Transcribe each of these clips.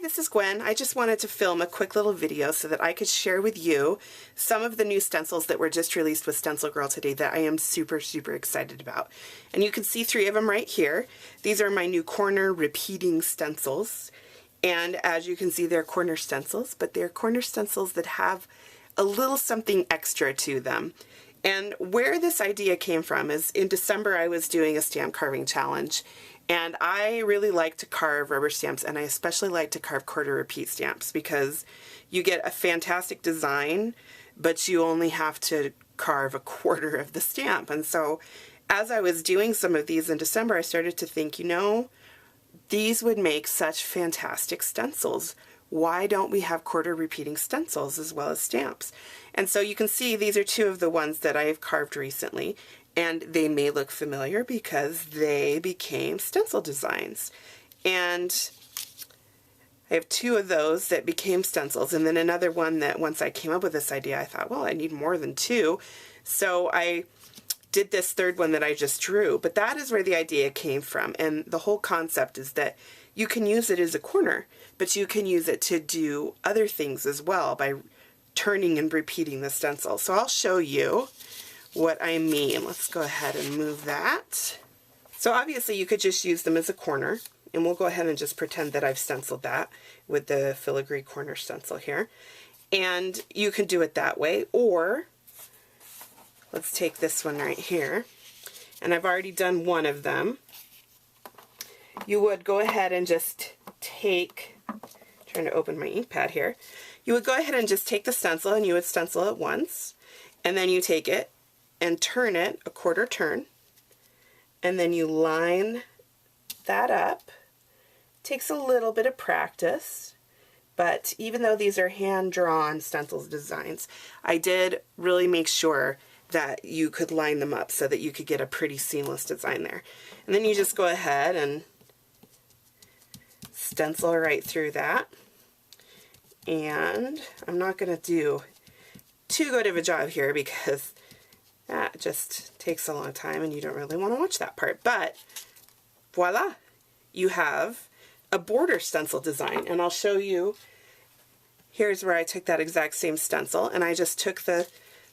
this is Gwen. I just wanted to film a quick little video so that I could share with you some of the new stencils that were just released with Stencil Girl today that I am super excited about. And you can see 3 of them right here. These are my new corner repeating stencils. And as you can see, they're corner stencils, but they're corner stencils that have a little something extra to them. And where this idea came from is in December I was doing a stamp carving challenge, and I really like to carve rubber stamps, and I especially like to carve quarter repeat stamps because you get a fantastic design, but you only have to carve a quarter of the stamp. And so as I was doing some of these in December, I started to think, you know, these would make such fantastic stencils. Why don't we have quarter repeating stencils as well as stamps? And so you can see these are 2 of the ones that I've carved recently, and they may look familiar because they became stencil designs. And I have 2 of those that became stencils, and then another one that once I came up with this idea, I thought, well, I need more than 2. So I did this 3rd one that I just drew, but that is where the idea came from. And the whole concept is that you can use it as a corner, but you can use it to do other things as well by turning and repeating the stencil. So I'll show you what I mean. Let's go ahead and move that. So obviously you could just use them as a corner, and we'll go ahead and just pretend that I've stenciled that with the filigree corner stencil here. And you can do it that way, or let's take this one right here, and I've already done one of them. You would go ahead and just take, trying to open my ink pad here, you would go ahead and just take the stencil and you would stencil it once, and then you take it and turn it a quarter turn, and then you line that up. Takes a little bit of practice, but even though these are hand-drawn stencils designs, I did really make sure that you could line them up so that you could get a pretty seamless design there. And then you just go ahead and stencil right through that. And I'm not going to do too good of a job here because that just takes a long time and you don't really want to watch that part. But voila, you have a border stencil design. And I'll show you, here's where I took that exact same stencil, and I just took the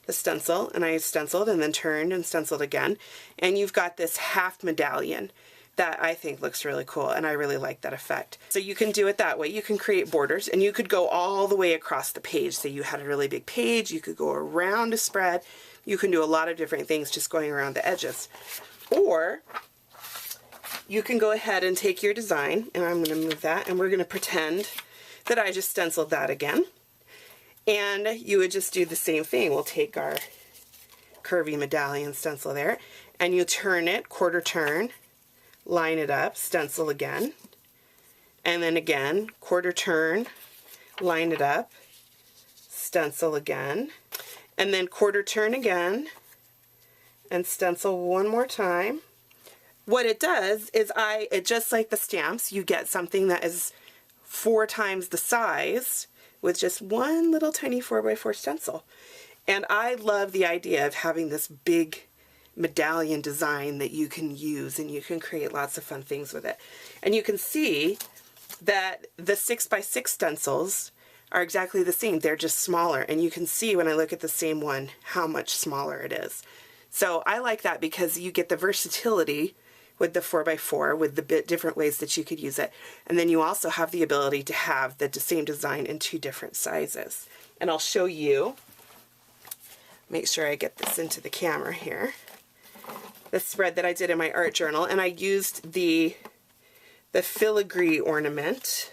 stencil and I stenciled and then turned and stenciled again, and you've got this half medallion that I think looks really cool, and I really like that effect. So you can do it that way. You can create borders, and you could go all the way across the page. So you had a really big page, you could go around a spread, you can do a lot of different things just going around the edges. Or you can go ahead and take your design, and I'm going to move that, and we're going to pretend that I just stenciled that again. And you would just do the same thing. We'll take our curvy medallion stencil there, and you turn it, quarter turn, line it up, stencil again, and then again, quarter turn, line it up, stencil again, and then quarter turn again, and stencil one more time. What it does is just like the stamps, you get something that is 4 times the size with just one little tiny 4x4 stencil. And I love the idea of having this big medallion design that you can use, and you can create lots of fun things with it. And you can see that the 6x6 stencils are exactly the same. They're just smaller, and you can see when I look at the same one how much smaller it is. So I like that because you get the versatility with the 4x4 with the different ways that you could use it. And then you also have the ability to have the same design in 2 different sizes. And I'll show you, make sure I get this into the camera here, the spread that I did in my art journal, and I used the filigree ornament,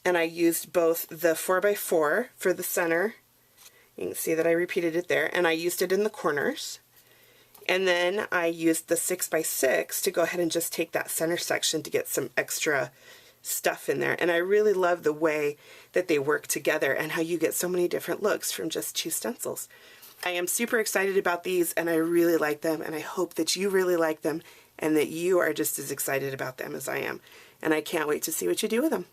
and I used both the 4x4 for the center, you can see that I repeated it there, and I used it in the corners, and then I used the 6x6 to go ahead and just take that center section to get some extra stuff in there. And I really love the way that they work together and how you get so many different looks from just 2 stencils. I am super excited about these, and I really like them, and I hope that you really like them and that you are just as excited about them as I am. And I can't wait to see what you do with them.